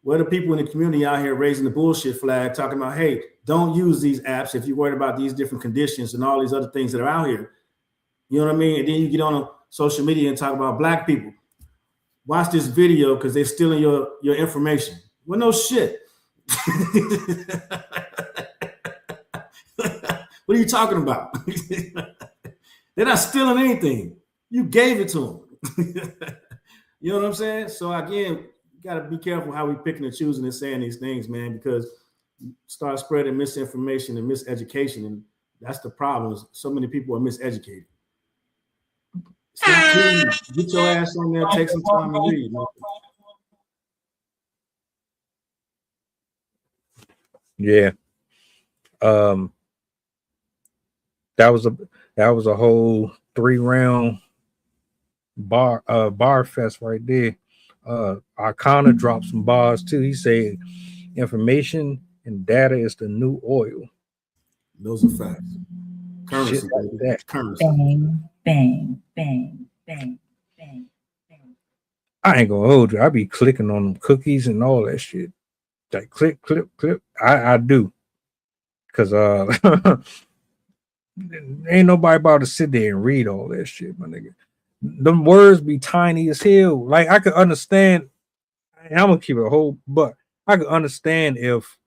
Where are the people in the community out here raising the bullshit flag, talking about, hey, don't use these apps if you're worried about these different conditions and all these other things that are out here. You know what I mean? And then you get on social media and talk about black people. Watch this video because they're stealing your information. Well, no shit. What are you talking about? They're not stealing anything. You gave it to them. You know what I'm saying? So again, you got to be careful how we picking and choosing and saying these things, man, because you start spreading misinformation and miseducation, and that's the problem. So many people are miseducated. It's not cool. Get your ass on there, take some time and read, man. Yeah. That was a whole 3-round bar fest right there. Arcana dropped some bars too. He said information and data is the new oil. Those are facts. Currency, shit like that. Currency. Bang, bang, bang, bang, bang, bang. I ain't gonna hold you. I be clicking on them cookies and all that shit. Like click. I do. Cause ain't nobody about to sit there and read all that shit, my nigga. Them words be tiny as hell. Like I could understand, and I'm gonna keep it a whole, but I could understand if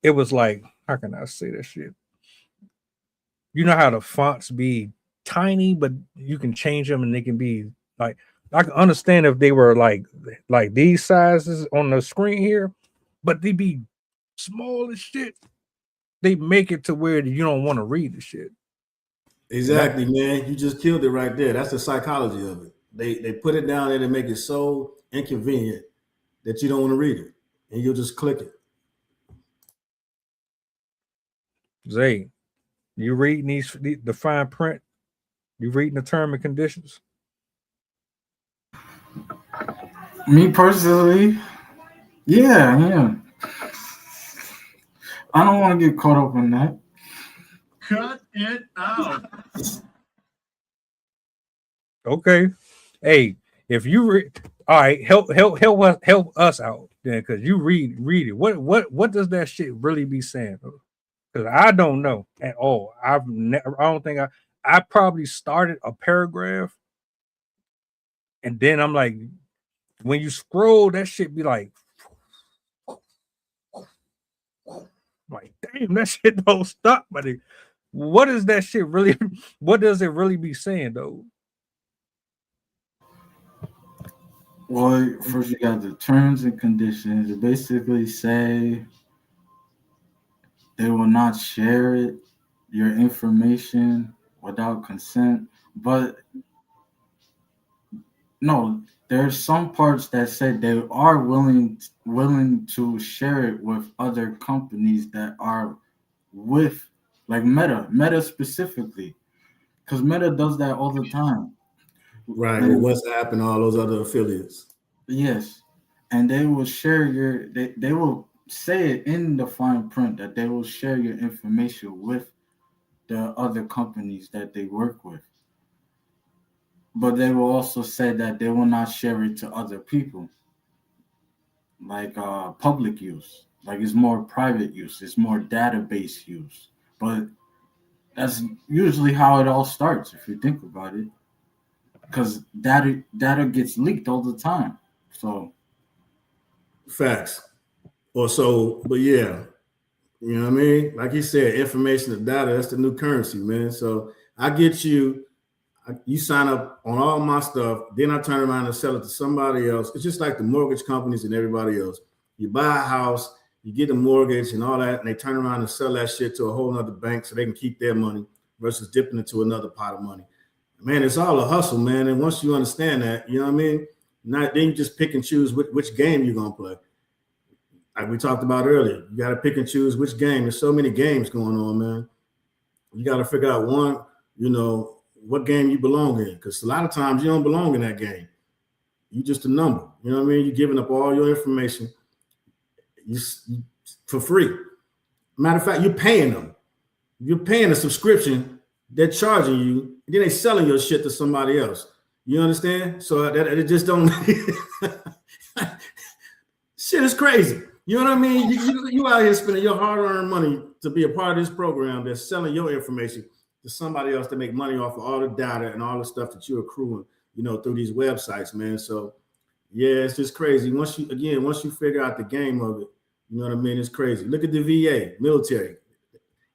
it was like, how can I say that shit? You know how the fonts be tiny, but you can change them and they can be like, I can understand if they were like these sizes on the screen here, but they be small as shit. They make it to where you don't want to read the shit. Exactly, man. You just killed it right there. That's the psychology of it. They put it down there to make it so inconvenient that you don't want to read it, and you'll just click it. Zay, you reading the fine print? You reading the term and conditions? Me personally, yeah. I don't want to get caught up in that. Cut it out. Okay. Hey, if you all right, help us out then, because you read it. What does that shit really be saying? because I don't know at all. I don't think I probably started a paragraph, and then I'm like, when you scroll, that shit be like damn, that shit don't stop, buddy. What is that shit really? What does it really be saying though? Well, first you got the terms and conditions. It basically say they will not share your information without consent. But no, there's some parts that say they are willing to share it with other companies that are with, like Meta specifically, because Meta does that all the time. Right, with WhatsApp and all those other affiliates. Yes, and they will share they will say it in the fine print that they will share your information with the other companies that they work with. But they will also say that they will not share it to other people, like public use. Like it's more private use, it's more database use. But that's usually how it all starts if you think about it, because data gets leaked all the time. So facts. Or so, but yeah, you know what I mean? Like you said, information and data, that's the new currency, man. So I get you. You sign up on all my stuff, then I turn around and sell it to somebody else. It's just like the mortgage companies and everybody else. You buy a house, you get a mortgage and all that, and they turn around and sell that shit to a whole nother bank so they can keep their money versus dipping into another pot of money. Man, it's all a hustle, man. And once you understand that, you know what I mean? Then you just pick and choose which game you're going to play. Like we talked about earlier, you got to pick and choose which game. There's so many games going on, man. You got to figure out one, what game you belong in, because a lot of times you don't belong in that game. You just a number. You know what I mean? You're giving up all your information for free. Matter of fact, you're paying them. You're paying a subscription. They're charging you, and then they selling your shit to somebody else. You understand? So that it just don't. Shit is crazy. You know what I mean? You out here spending your hard-earned money to be a part of this program. They're selling your information to somebody else to make money off of all the data and all the stuff that you're accruing, through these websites, man. So yeah, it's just crazy. Once you figure out the game of it, you know what I mean? It's crazy. Look at the VA, military.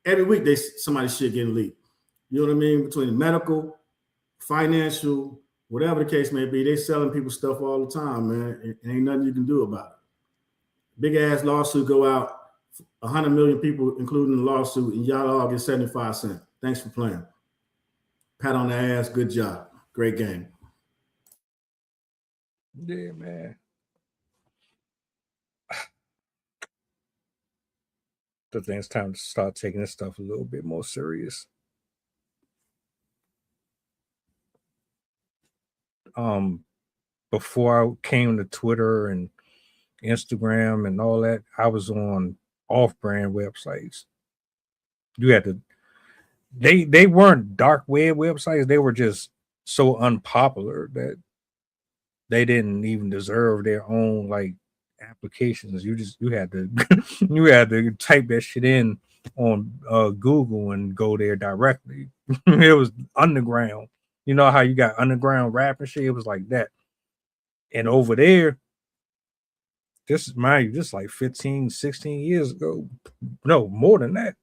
Every week somebody's shit getting leaked. You know what I mean? Between medical, financial, whatever the case may be, they selling people stuff all the time, man. And ain't nothing you can do about it. Big ass lawsuit go out, 100 million people, including the lawsuit, and y'all all get 75 cents. Thanks for playing. Pat on the ass. Good job. Great game. Yeah, man. I think it's time to start taking this stuff a little bit more serious. Before I came to Twitter and Instagram and all that, I was on off-brand websites. You had to. They weren't dark web websites. They were just so unpopular that they didn't even deserve their own like applications. You had to you had to type that shit in on Google and go there directly. It was underground. You know how you got underground rap and shit? It was like that. And over there, this is just like 15, 16 years ago. No, more than that.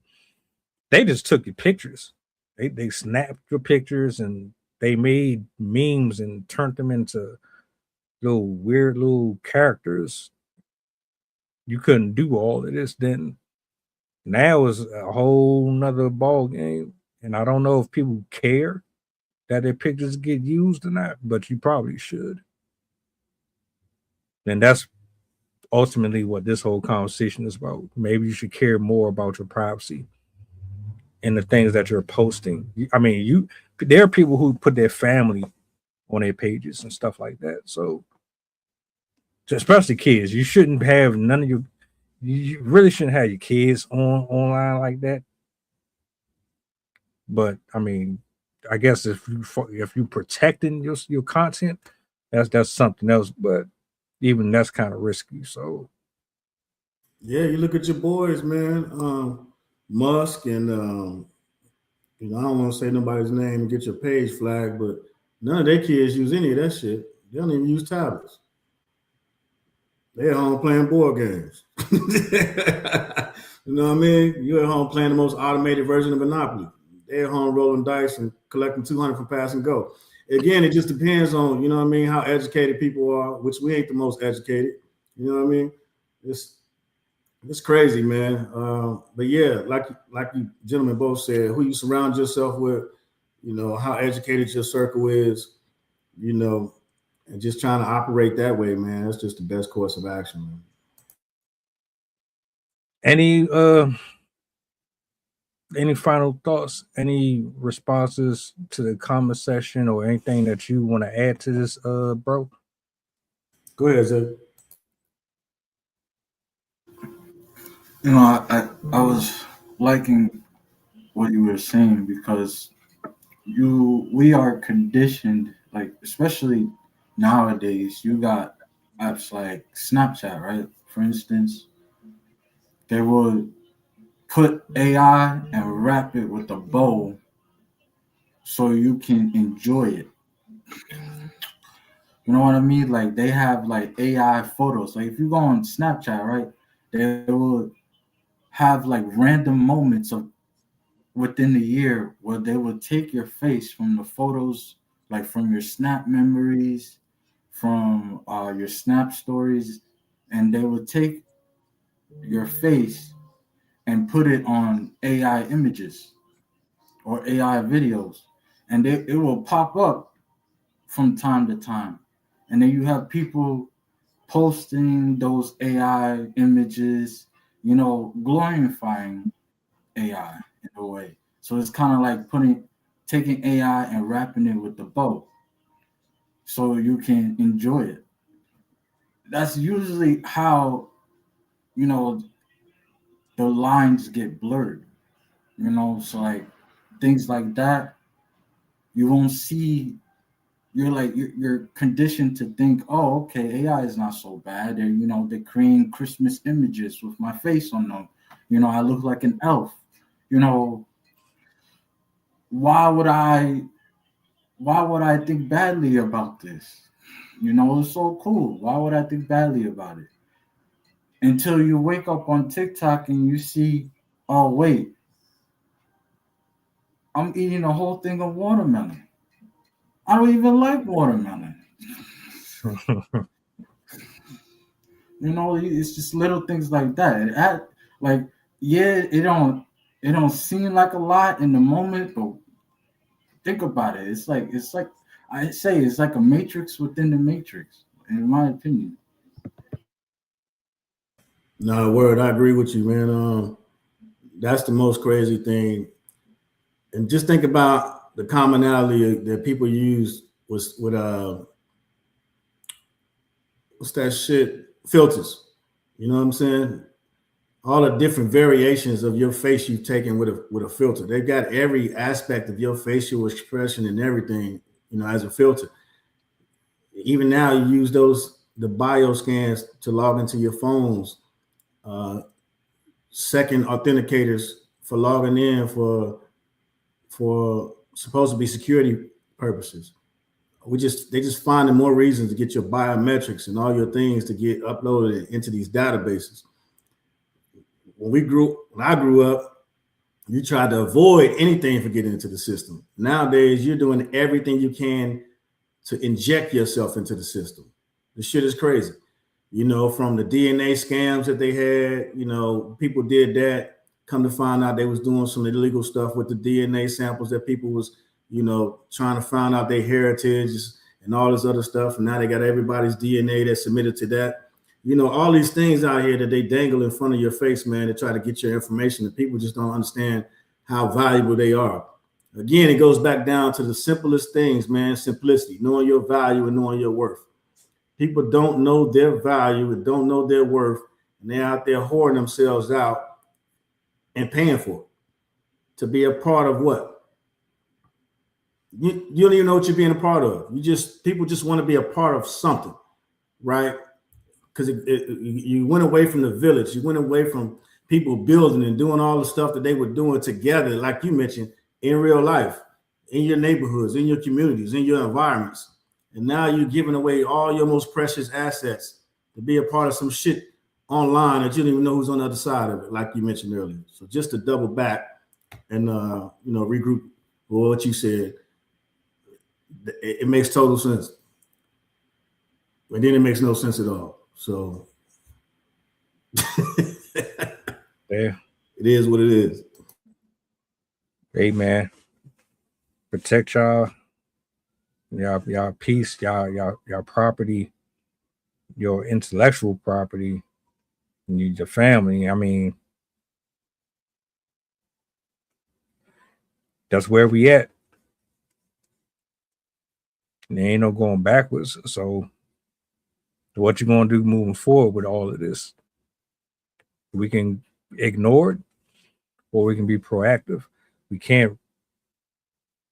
They just took your pictures. They snapped your pictures and they made memes and turned them into little weird little characters. You couldn't do all of this then. Now is a whole nother ball game. And I don't know if people care that their pictures get used or not, but you probably should. And that's ultimately what this whole conversation is about. Maybe you should care more about your privacy and the things that you're posting. I mean, there are people who put their family on their pages and stuff like that. So especially kids, you shouldn't have you really shouldn't have your kids online like that. But I mean, I guess if you protecting your content, that's something else. But even that's kind of risky. So yeah, you look at your boys, man. Musk and I don't want to say nobody's name and get your page flagged, but none of their kids use any of that shit. They don't even use tablets. They're at home playing board games. You know what I mean? You're at home playing the most automated version of Monopoly. They're at home rolling dice and collecting 200 from pass and go. Again, it just depends on, you know what I mean, how educated people are, which we ain't the most educated. You know what I mean? It's crazy, man. But yeah, like you gentlemen both said, who you surround yourself with, how educated your circle is, and just trying to operate that way, man. That's just the best course of action, man. Any final thoughts, any responses to the comment section or anything that you want to add to this, bro? Go ahead, Zay. I was liking what you were saying because we are conditioned, like especially nowadays, you got apps like Snapchat, right? For instance, they will put AI and wrap it with a bow so you can enjoy it. You know what I mean? Like they have like AI photos. Like if you go on Snapchat, right, they will have like random moments of within the year where they will take your face from the photos, like from your Snap memories, from your Snap stories, and they will take your face and put it on AI images or AI videos, and it will pop up from time to time. And then you have people posting those AI images, glorifying AI in a way. So it's kind of like taking AI and wrapping it with the bow so you can enjoy it. That's usually how, the lines get blurred, so like things like that, you won't see. You're conditioned to think, oh, okay, AI is not so bad. They're creating Christmas images with my face on them. I look like an elf. Why would I think badly about this? It's so cool. Why would I think badly about it? Until you wake up on TikTok and you see, oh wait, I'm eating a whole thing of watermelon. I don't even like watermelon. It's just little things like that. It don't seem like a lot in the moment, but think about it. It's like I say, it's like a matrix within the matrix, in my opinion. No, word, I agree with you, man. That's the most crazy thing. And just think about the commonality that people use with what's that shit? Filters. You know what I'm saying? All the different variations of your face you've taken with a filter. They've got every aspect of your facial expression and everything, as a filter. Even now, you use the bio scans to log into your phones. Second authenticators for logging in for supposed to be security purposes. They just finding more reasons to get your biometrics and all your things to get uploaded into these databases. When I grew up, you tried to avoid anything from getting into the system. Nowadays, you're doing everything you can to inject yourself into the system. The shit is crazy. From the DNA scams that they had, people did that. Come to find out they was doing some illegal stuff with the DNA samples that people was, trying to find out their heritage and all this other stuff. And now they got everybody's DNA that's submitted to that. All these things out here that they dangle in front of your face, man, to try to get your information, and people just don't understand how valuable they are. Again, it goes back down to the simplest things, man. Simplicity, knowing your value and knowing your worth. People don't know their value and don't know their worth, and they're out there whoring themselves out and paying for it to be a part of what? You don't even know what you're being a part of. People just want to be a part of something, right? Because you went away from the village. You went away from people building and doing all the stuff that they were doing together, like you mentioned, in real life, in your neighborhoods, in your communities, in your environments. And now you're giving away all your most precious assets to be a part of some shit online that you don't even know who's on the other side of it, like you mentioned earlier. So just to double back and regroup with what you said, it makes total sense. But then it makes no sense at all. So yeah, it is what it is. Hey man, protect y'all peace, y'all property, your intellectual property, and your family. I mean, that's where we at. There ain't no going backwards. So what you gonna do moving forward with all of this? We can ignore it, or we can be proactive. We can't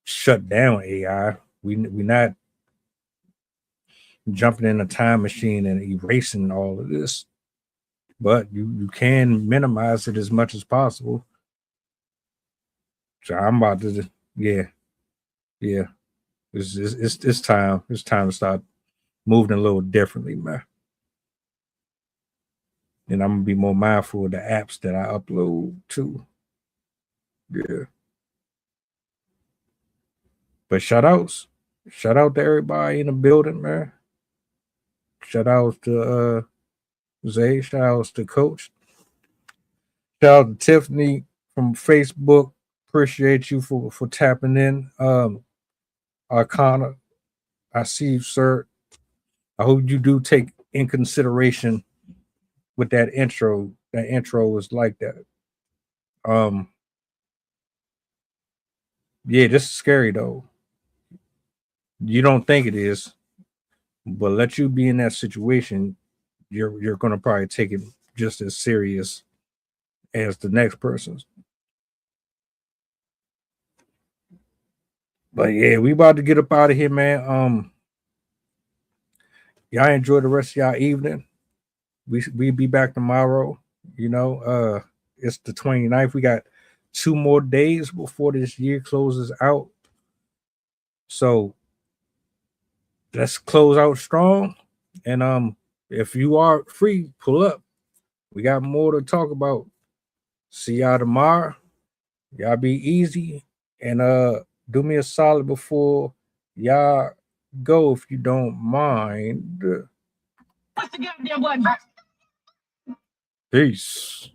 shut down AI. We not jumping in a time machine and erasing all of this, but you can minimize it as much as possible. So I'm about to, yeah. It's time. It's time to start moving a little differently, man. And I'm gonna be more mindful of the apps that I upload too. Yeah. But shout out to everybody in the building, man. Shout out to Zay. Shout outs to Coach. Shout out to Tiffany from Facebook. Appreciate you for tapping in. Arcana, I see you, sir. I hope you do take in consideration with that intro. That intro was like that. Yeah, this is scary though. You don't think it is, but let you be in that situation, you're gonna probably take it just as serious as the next person's. But yeah, we about to get up out of here, man. Y'all enjoy the rest of y'all evening. We be back tomorrow. It's the 29th. We got 2 more days before this year closes out. So let's close out strong. And if you are free, pull up. We got more to talk about. See y'all tomorrow. Y'all be easy. And do me a solid before y'all go if you don't mind. What's the goddamn button? Peace.